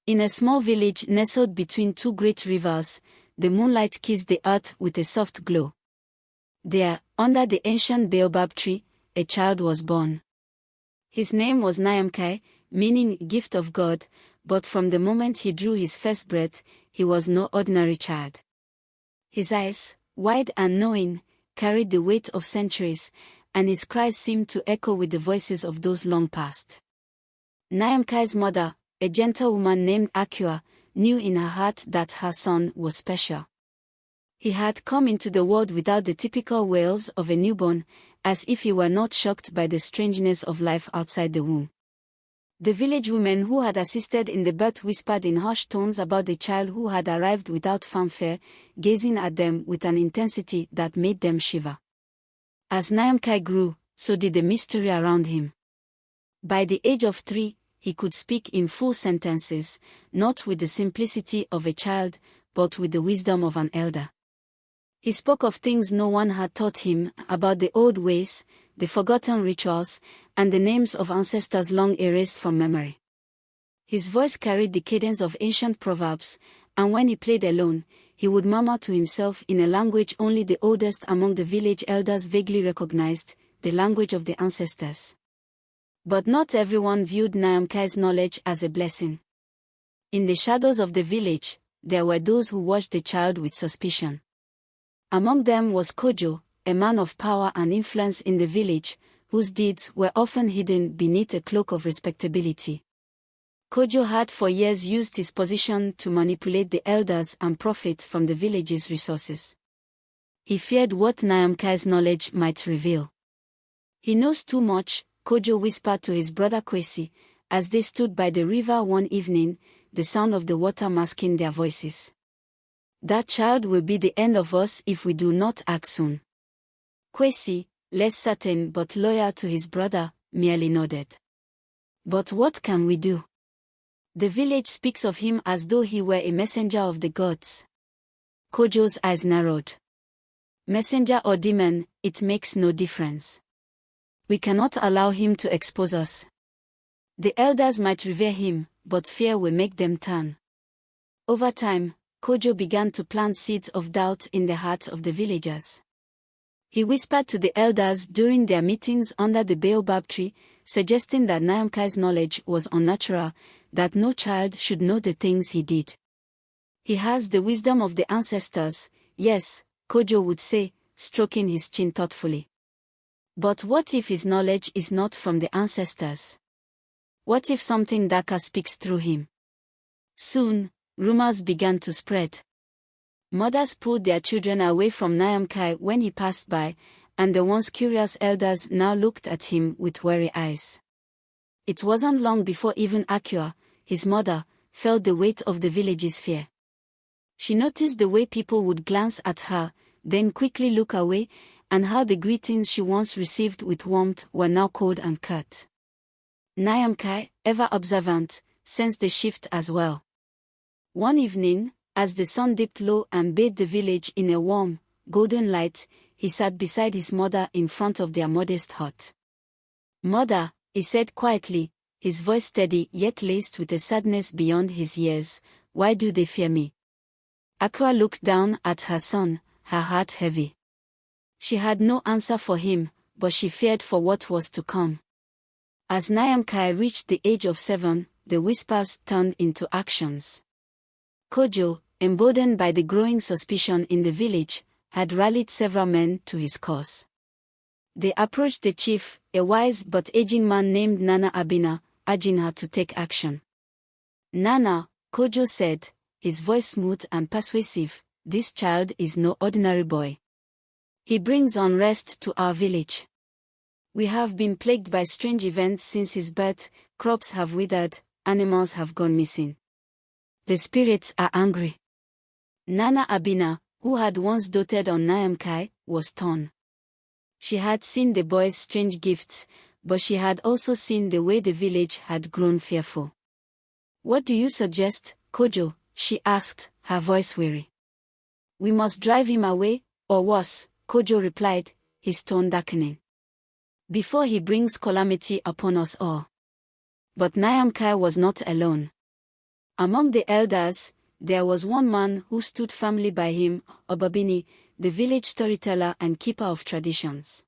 In a small village nestled between two great rivers, the moonlight kissed the earth with a soft glow. There, under the ancient baobab tree, a child was born. His name was Nyamekye, meaning gift of God, but from the moment he drew his first breath, he was no ordinary child. His eyes, wide and knowing, carried the weight of centuries, and his cries seemed to echo with the voices of those long past. Nyamekye's mother, a gentlewoman named Akua, knew in her heart that her son was special. He had come into the world without the typical wails of a newborn, as if he were not shocked by the strangeness of life outside the womb. The village women who had assisted in the birth whispered in hushed tones about the child who had arrived without fanfare, gazing at them with an intensity that made them shiver. As Nyamekye grew, so did the mystery around him. By the age of 3, he could speak in full sentences, not with the simplicity of a child, but with the wisdom of an elder. He spoke of things no one had taught him, about the old ways, the forgotten rituals, and the names of ancestors long erased from memory. His voice carried the cadence of ancient proverbs, and when he played alone, he would murmur to himself in a language only the oldest among the village elders vaguely recognized, the language of the ancestors. But not everyone viewed Nyamekye's knowledge as a blessing. In the shadows of the village, there were those who watched the child with suspicion. Among them was Kojo, a man of power and influence in the village, whose deeds were often hidden beneath a cloak of respectability. Kojo had for years used his position to manipulate the elders and profit from the village's resources. He feared what Nyamekye's knowledge might reveal. "He knows too much," Kojo whispered to his brother Kwesi, as they stood by the river one evening, the sound of the water masking their voices. "That child will be the end of us if we do not act soon." Kwesi, less certain but loyal to his brother, merely nodded. "But what can we do? The village speaks of him as though he were a messenger of the gods." Kojo's eyes narrowed. "Messenger or demon, it makes no difference. We cannot allow him to expose us. The elders might revere him, but fear will make them turn." Over time, Kojo began to plant seeds of doubt in the hearts of the villagers. He whispered to the elders during their meetings under the baobab tree, suggesting that Nyamekye's knowledge was unnatural, that no child should know the things he did. "He has the wisdom of the ancestors," yes, Kojo would say, stroking his chin thoughtfully. "But what if his knowledge is not from the ancestors? What if something darker speaks through him?" Soon, rumors began to spread. Mothers pulled their children away from Nyamekye when he passed by, and the once curious elders now looked at him with wary eyes. It wasn't long before even Akua, his mother, felt the weight of the village's fear. She noticed the way people would glance at her, then quickly look away, and how the greetings she once received with warmth were now cold and curt. Nyamekye, ever observant, sensed the shift as well. One evening, as the sun dipped low and bathed the village in a warm, golden light, he sat beside his mother in front of their modest hut. "Mother," he said quietly, his voice steady yet laced with a sadness beyond his years, "why do they fear me?" Akua looked down at her son, her heart heavy. She had no answer for him, but she feared for what was to come. As Nyamekye reached the age of 7, the whispers turned into actions. Kojo, emboldened by the growing suspicion in the village, had rallied several men to his cause. They approached the chief, a wise but aging man named Nana Abina, urging her to take action. "Nana," Kojo said, his voice smooth and persuasive, "this child is no ordinary boy. He brings unrest to our village. We have been plagued by strange events since his birth, crops have withered, animals have gone missing. The spirits are angry." Nana Abina, who had once doted on Nyamekye, was torn. She had seen the boy's strange gifts, but she had also seen the way the village had grown fearful. "What do you suggest, Kojo?" she asked, her voice weary. "We must drive him away, or worse," Kojo replied, his tone darkening. "Before he brings calamity upon us all." But Nyamekye was not alone. Among the elders, there was one man who stood firmly by him, Obabini, the village storyteller and keeper of traditions.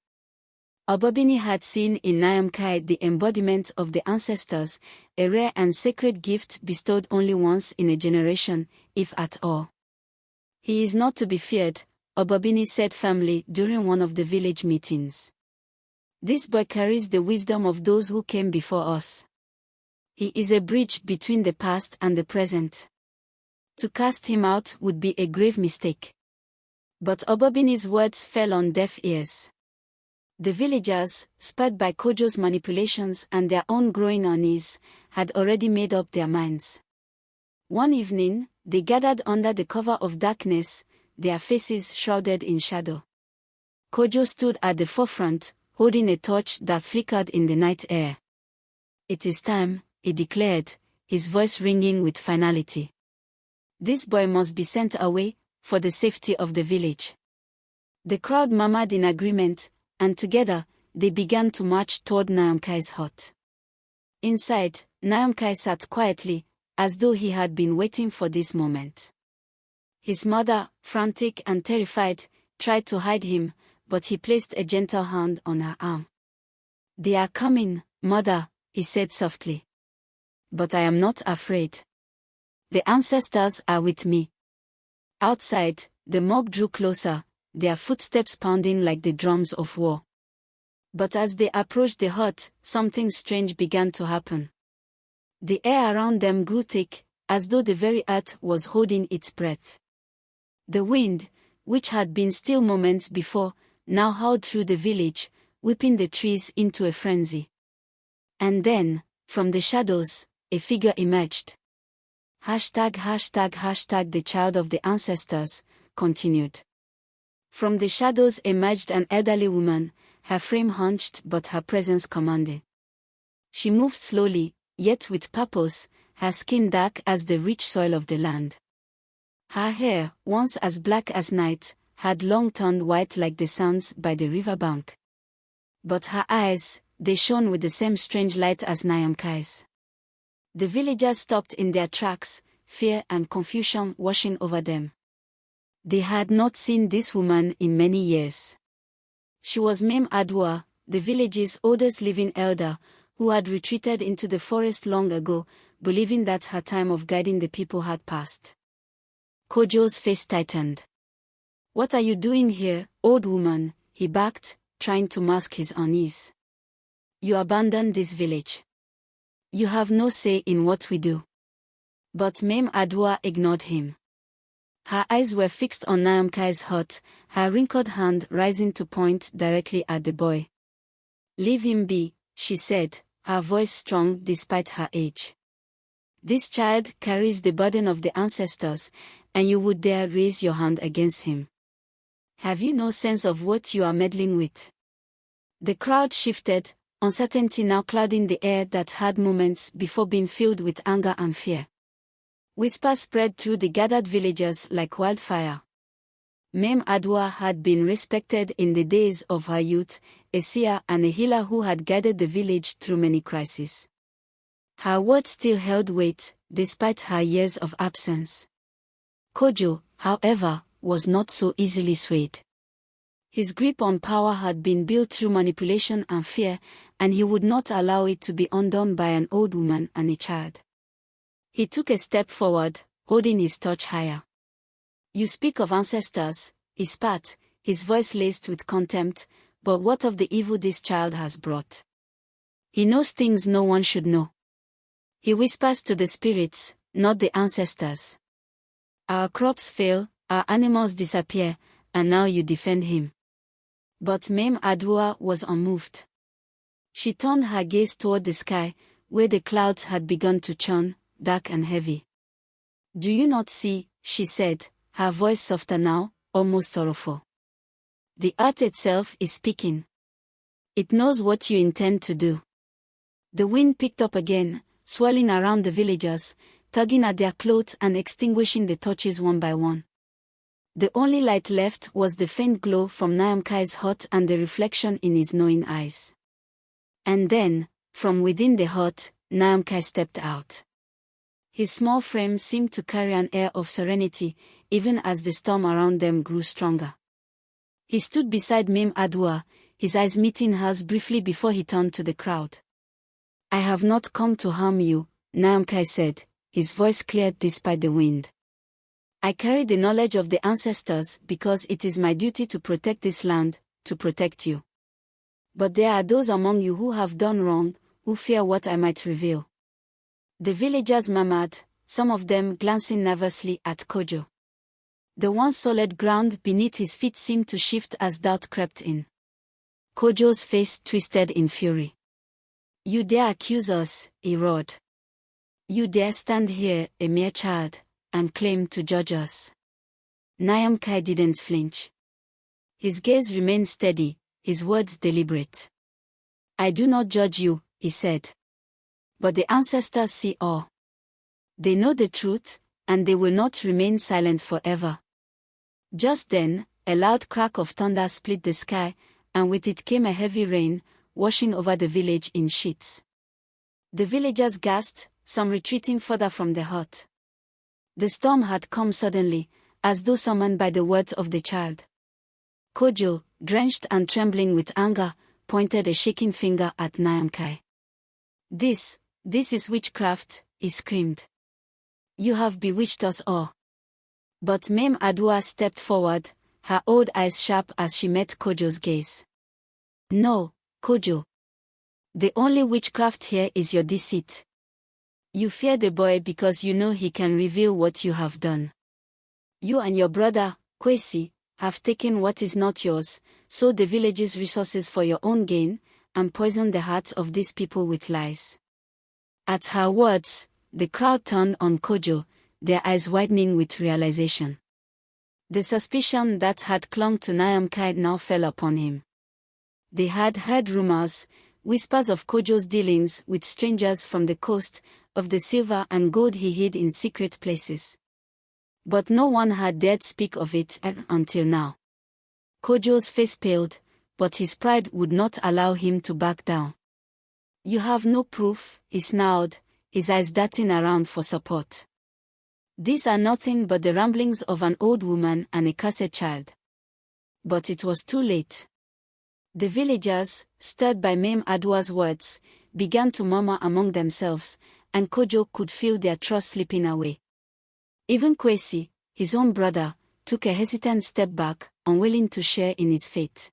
Obabini had seen in Nyamekye the embodiment of the ancestors, a rare and sacred gift bestowed only once in a generation, if at all. He is not to be feared, Obabini said firmly during one of the village meetings. This boy carries the wisdom of those who came before us. He is a bridge between the past and the present. To cast him out would be a grave mistake. But Obabini's words fell on deaf ears. The villagers, spurred by Kojo's manipulations and their own growing unease, had already made up their minds. One evening, they gathered under the cover of darkness, their faces shrouded in shadow. Kojo stood at the forefront, holding a torch that flickered in the night air. "It is time," he declared, his voice ringing with finality. "This boy must be sent away, for the safety of the village." The crowd murmured in agreement, and together, they began to march toward Nyamekye's hut. Inside, Nyamekye sat quietly, as though he had been waiting for this moment. His mother, frantic and terrified, tried to hide him, but he placed a gentle hand on her arm. "They are coming, mother," he said softly. "But I am not afraid. The ancestors are with me." Outside, the mob drew closer, their footsteps pounding like the drums of war. But as they approached the hut, something strange began to happen. The air around them grew thick, as though the very earth was holding its breath. The wind, which had been still moments before, now howled through the village, whipping the trees into a frenzy. And then, from the shadows, a figure emerged. ###, the child of the ancestors, continued. From the shadows emerged an elderly woman, her frame hunched but her presence commanding. She moved slowly, yet with purpose, her skin dark as the rich soil of the land. Her hair, once as black as night, had long turned white like the sands by the riverbank. But her eyes, they shone with the same strange light as Nyamekye's. The villagers stopped in their tracks, fear and confusion washing over them. They had not seen this woman in many years. She was Mame Adwa, the village's oldest living elder, who had retreated into the forest long ago, believing that her time of guiding the people had passed. Kojo's face tightened. "What are you doing here, old woman?" he barked, trying to mask his unease. "You abandoned this village. You have no say in what we do." But Mame Adwa ignored him. Her eyes were fixed on Nyamekye's hut, her wrinkled hand rising to point directly at the boy. "Leave him be," she said, her voice strong despite her age. "This child carries the burden of the ancestors, and you would dare raise your hand against him. Have you no sense of what you are meddling with?" The crowd shifted, uncertainty now clouding the air that had moments before being filled with anger and fear. Whispers spread through the gathered villagers like wildfire. Mame Adwa had been respected in the days of her youth, a seer and a healer who had guided the village through many crises. Her words still held weight, despite her years of absence. Kojo, however, was not so easily swayed. His grip on power had been built through manipulation and fear, and he would not allow it to be undone by an old woman and a child. He took a step forward, holding his torch higher. "You speak of ancestors," he spat, his voice laced with contempt, "but what of the evil this child has brought? He knows things no one should know. He whispers to the spirits, not the ancestors. Our crops fail, our animals disappear, and now you defend him." But Mame Adwa was unmoved. She turned her gaze toward the sky, where the clouds had begun to churn, dark and heavy. "Do you not see," she said, her voice softer now, almost sorrowful. "The earth itself is speaking. It knows what you intend to do." The wind picked up again, swirling around the villagers, tugging at their clothes and extinguishing the torches one by one. The only light left was the faint glow from Nyamekye's hut and the reflection in his knowing eyes. And then, from within the hut, Nyamekye stepped out. His small frame seemed to carry an air of serenity, even as the storm around them grew stronger. He stood beside Mame Adua, his eyes meeting hers briefly before he turned to the crowd. "I have not come to harm you," Nyamekye said, his voice cleared despite the wind. "I carry the knowledge of the ancestors because it is my duty to protect this land, to protect you. But there are those among you who have done wrong, who fear what I might reveal." The villagers murmured, some of them glancing nervously at Kojo. The once solid ground beneath his feet seemed to shift as doubt crept in. Kojo's face twisted in fury. "You dare accuse us," he roared. "You dare stand here, a mere child, and claim to judge us." Nyamekye didn't flinch. His gaze remained steady, his words deliberate. "I do not judge you," he said. "But the ancestors see all. They know the truth, and they will not remain silent forever." Just then, a loud crack of thunder split the sky, and with it came a heavy rain, washing over the village in sheets. The villagers gasped, some retreating further from the hut. The storm had come suddenly, as though summoned by the words of the child. Kojo, drenched and trembling with anger, pointed a shaking finger at Nyamekye. This is witchcraft," he screamed. "You have bewitched us all." But Mame Adua stepped forward, her old eyes sharp as she met Kojo's gaze. "No, Kojo. The only witchcraft here is your deceit. You fear the boy because you know he can reveal what you have done. You and your brother, Kwesi, have taken what is not yours, sold the village's resources for your own gain, and poisoned the hearts of these people with lies." At her words, the crowd turned on Kojo, their eyes widening with realization. The suspicion that had clung to Nyamekye now fell upon him. They had heard rumors, whispers of Kojo's dealings with strangers from the coast, of the silver and gold he hid in secret places. But no one had dared speak of it until now. Kojo's face paled, but his pride would not allow him to back down. "You have no proof," he snarled, his eyes darting around for support. "These are nothing but the ramblings of an old woman and a cursed child." But it was too late. The villagers, stirred by Mame Adua's words, began to murmur among themselves, and Kojo could feel their trust slipping away. Even Kwesi, his own brother, took a hesitant step back, unwilling to share in his fate.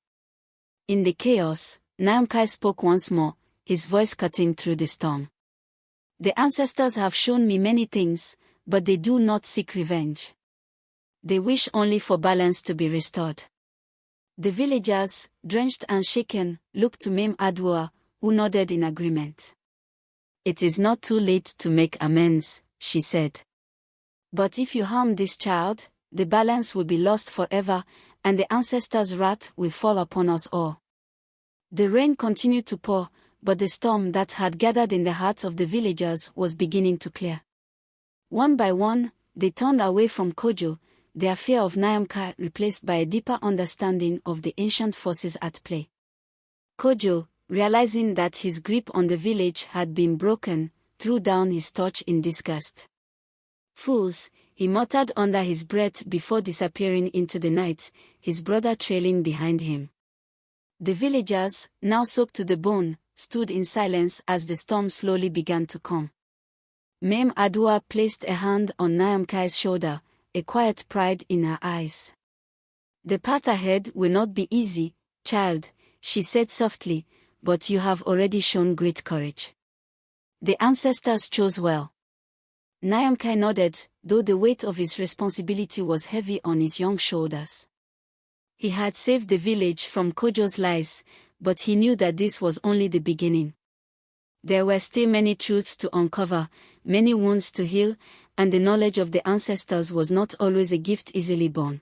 In the chaos, Nyamekye spoke once more, his voice cutting through the storm. "The ancestors have shown me many things, but they do not seek revenge. They wish only for balance to be restored." The villagers, drenched and shaken, looked to Mame Adua, who nodded in agreement. "It is not too late to make amends," she said. "But if you harm this child, the balance will be lost forever, and the ancestors' wrath will fall upon us all." The rain continued to pour, but the storm that had gathered in the hearts of the villagers was beginning to clear. One by one, they turned away from Kojo, their fear of Nyamekye replaced by a deeper understanding of the ancient forces at play. Kojo, realizing that his grip on the village had been broken, threw down his torch in disgust. "Fools," he muttered under his breath before disappearing into the night, his brother trailing behind him. The villagers, now soaked to the bone, stood in silence as the storm slowly began to calm. Mame Adua placed a hand on Nyamekye's shoulder, a quiet pride in her eyes. "The path ahead will not be easy, child," she said softly, "but you have already shown great courage. The ancestors chose well." Nyamekye nodded, though the weight of his responsibility was heavy on his young shoulders. He had saved the village from Kojo's lies, but he knew that this was only the beginning. There were still many truths to uncover, many wounds to heal, and the knowledge of the ancestors was not always a gift easily born.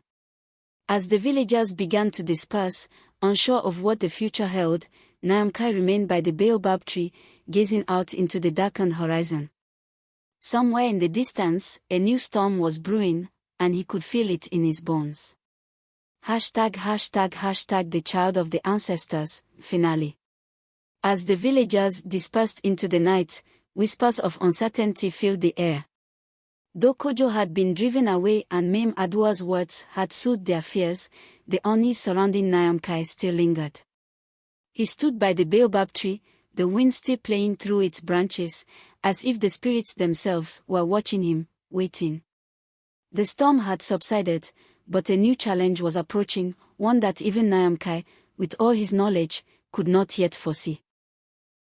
As the villagers began to disperse, unsure of what the future held, Nyamekye remained by the baobab tree, gazing out into the darkened horizon. Somewhere in the distance, a new storm was brewing, and he could feel it in his bones. #### the child of the ancestors, finale. As the villagers dispersed into the night, whispers of uncertainty filled the air. Though Kojo had been driven away and Mame Adua's words had soothed their fears, the unease surrounding Nyamekye still lingered. He stood by the baobab tree, the wind still playing through its branches, as if the spirits themselves were watching him, waiting. The storm had subsided, but a new challenge was approaching, one that even Nyamekye, with all his knowledge, could not yet foresee.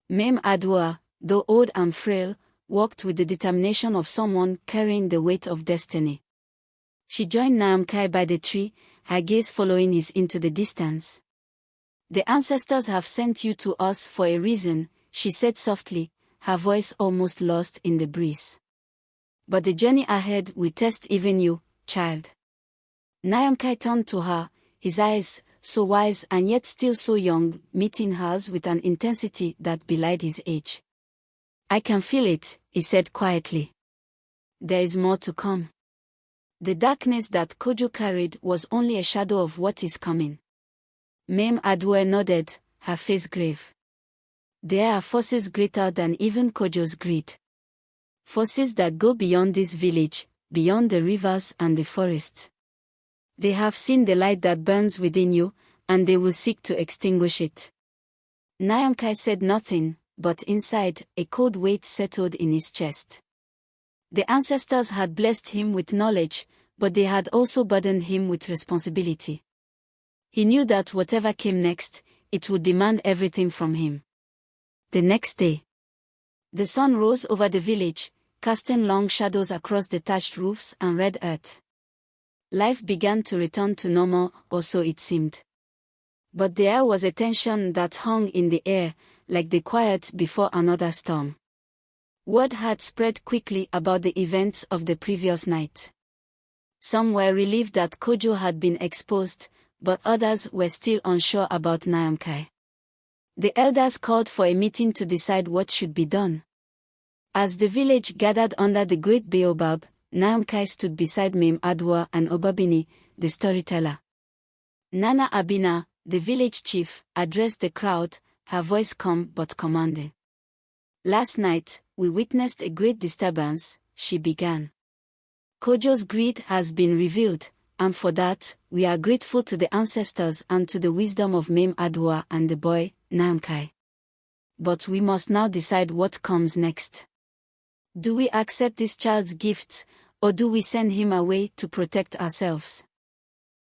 Mame Adua, though old and frail, walked with the determination of someone carrying the weight of destiny. She joined Nyamekye by the tree, her gaze following his into the distance. "The ancestors have sent you to us for a reason," she said softly, her voice almost lost in the breeze. "But the journey ahead will test even you, child." Nyamekye turned to her, his eyes, so wise and yet still so young, meeting hers with an intensity that belied his age. "I can feel it," he said quietly. "There is more to come." The darkness that Kojo carried was only a shadow of what is coming. Mame Adua nodded, her face grave. "There are forces greater than even Kojo's greed. Forces that go beyond this village, beyond the rivers and the forest. They have seen the light that burns within you, and they will seek to extinguish it." Nyamekye said nothing, but inside, a cold weight settled in his chest. The ancestors had blessed him with knowledge, but they had also burdened him with responsibility. He knew that whatever came next, it would demand everything from him. The next day, the sun rose over the village, casting long shadows across the thatched roofs and red earth. Life began to return to normal, or so it seemed. But there was a tension that hung in the air, like the quiet before another storm. Word had spread quickly about the events of the previous night. Some were relieved that Kojo had been exposed, but others were still unsure about Nyamekye. The elders called for a meeting to decide what should be done. As the village gathered under the great baobab, Nyamekye stood beside Mame Adua and Obabini, the storyteller. Nana Abina, the village chief, addressed the crowd, her voice calm but commanding. "Last night, we witnessed a great disturbance," she began. "Kojo's greed has been revealed, and for that, we are grateful to the ancestors and to the wisdom of Mame Adua and the boy, Nyamekye. But we must now decide what comes next. Do we accept this child's gifts, or do we send him away to protect ourselves?"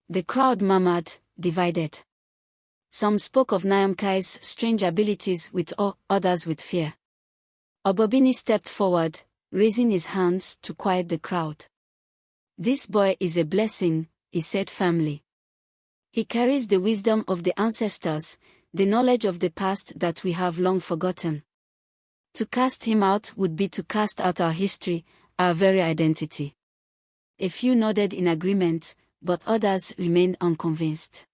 The crowd murmured, divided. Some spoke of Nyamekye's strange abilities with awe, others with fear. Obabini stepped forward, raising his hands to quiet the crowd. "This boy is a blessing," he said firmly. "He carries the wisdom of the ancestors, the knowledge of the past that we have long forgotten. To cast him out would be to cast out our history, our very identity." A few nodded in agreement, but others remained unconvinced.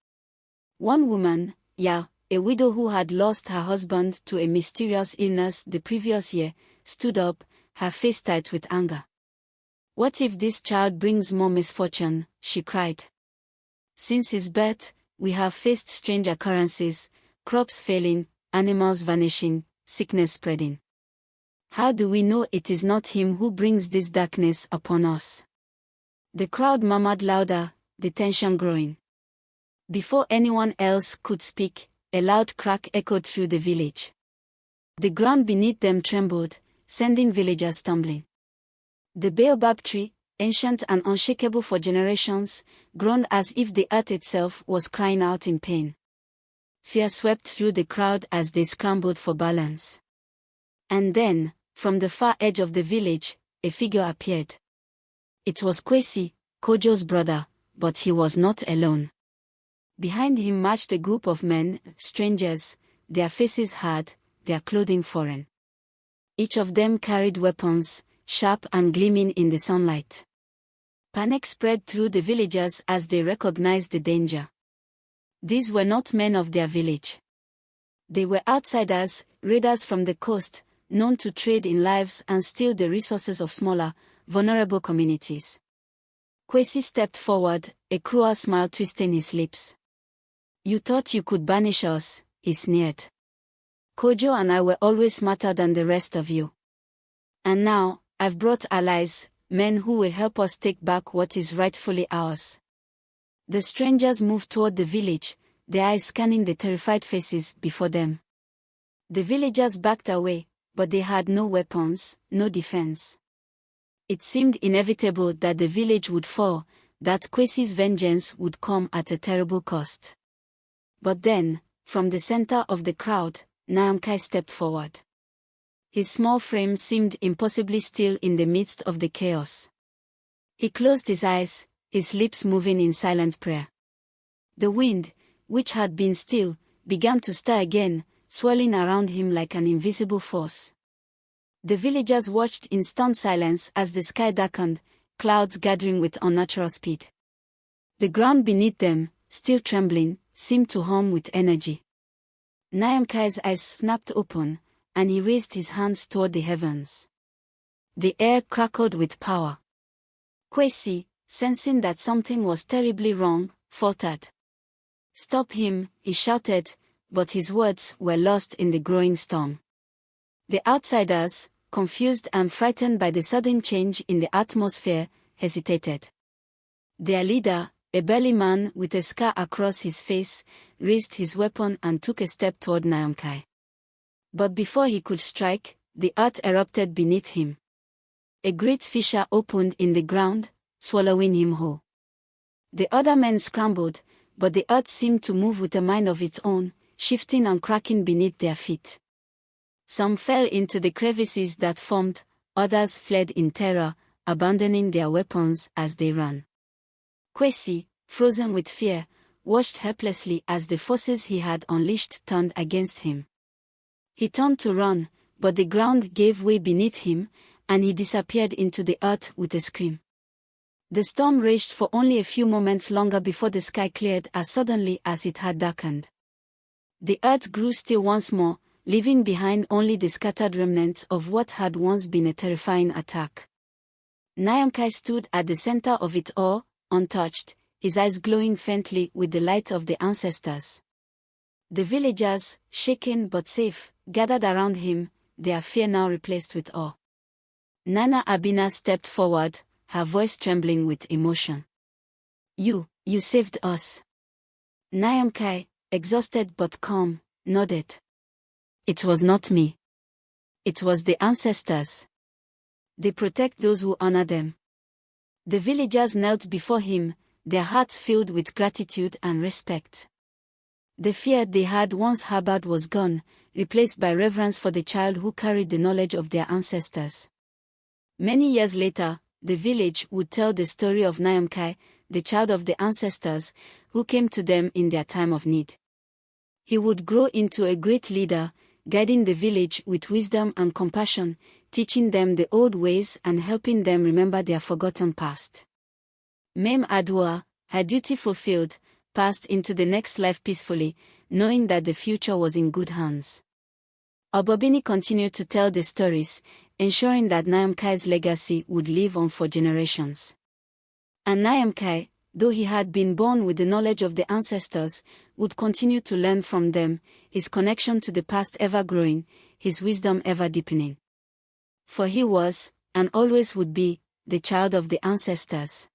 One woman, Ya, a widow who had lost her husband to a mysterious illness the previous year, stood up, her face tight with anger. "What if this child brings more misfortune?" she cried. "Since his birth, we have faced strange occurrences, crops failing, animals vanishing, sickness spreading. How do we know it is not him who brings this darkness upon us?" The crowd murmured louder, the tension growing. Before anyone else could speak, a loud crack echoed through the village. The ground beneath them trembled, sending villagers stumbling. The baobab tree, ancient and unshakable for generations, groaned as if the earth itself was crying out in pain. Fear swept through the crowd as they scrambled for balance. And then, from the far edge of the village, a figure appeared. It was Kwesi, Kojo's brother, but he was not alone. Behind him marched a group of men, strangers, their faces hard, their clothing foreign. Each of them carried weapons, sharp and gleaming in the sunlight. Panic spread through the villagers as they recognized the danger. These were not men of their village. They were outsiders, raiders from the coast, known to trade in lives and steal the resources of smaller, vulnerable communities. Kwesi stepped forward, a cruel smile twisting his lips. "You thought you could banish us," he sneered. "Kojo and I were always smarter than the rest of you. And now, I've brought allies, men who will help us take back what is rightfully ours. The strangers moved toward the village, their eyes scanning the terrified faces before them. The villagers backed away, but they had no weapons, no defense. It seemed inevitable that the village would fall, that Kwesi's vengeance would come at a terrible cost. But then, from the center of the crowd, Nyamekye stepped forward. His small frame seemed impossibly still in the midst of the chaos. He closed his eyes, his lips moving in silent prayer. The wind, which had been still, began to stir again, swirling around him like an invisible force. The villagers watched in stunned silence as the sky darkened, clouds gathering with unnatural speed. The ground beneath them, still trembling, seemed to hum with energy. Nyamekye's eyes snapped open, and he raised his hands toward the heavens. The air crackled with power. Kwesi, sensing that something was terribly wrong, faltered. "Stop him," he shouted, but his words were lost in the growing storm. The outsiders, confused and frightened by the sudden change in the atmosphere, hesitated. Their leader, a burly man with a scar across his face, raised his weapon and took a step toward Nyamekye. But before he could strike, the earth erupted beneath him. A great fissure opened in the ground, swallowing him whole. The other men scrambled, but the earth seemed to move with a mind of its own, shifting and cracking beneath their feet. Some fell into the crevices that formed, others fled in terror, abandoning their weapons as they ran. Kwesi, frozen with fear, watched helplessly as the forces he had unleashed turned against him. He turned to run, but the ground gave way beneath him, and he disappeared into the earth with a scream. The storm raged for only a few moments longer before the sky cleared as suddenly as it had darkened. The earth grew still once more, leaving behind only the scattered remnants of what had once been a terrifying attack. Nyamekye stood at the center of it all, untouched, his eyes glowing faintly with the light of the ancestors. The villagers, shaken but safe, gathered around him, their fear now replaced with awe. Nana Abina stepped forward, her voice trembling with emotion. You saved us." Nyamekye, exhausted but calm, nodded. "It was not me. It was the ancestors. They protect those who honor them." The villagers knelt before him, their hearts filled with gratitude and respect. The fear they had once harbored was gone, replaced by reverence for the child who carried the knowledge of their ancestors. Many years later, the village would tell the story of Nyamekye, the child of the ancestors, who came to them in their time of need. He would grow into a great leader, guiding the village with wisdom and compassion, teaching them the old ways and helping them remember their forgotten past. Mame Adua, her duty fulfilled, passed into the next life peacefully, knowing that the future was in good hands. Obobini continued to tell the stories, ensuring that Nyamekye's legacy would live on for generations. And Nyamekye, though he had been born with the knowledge of the ancestors, would continue to learn from them, his connection to the past ever growing, his wisdom ever deepening. For he was, and always would be, the child of the ancestors.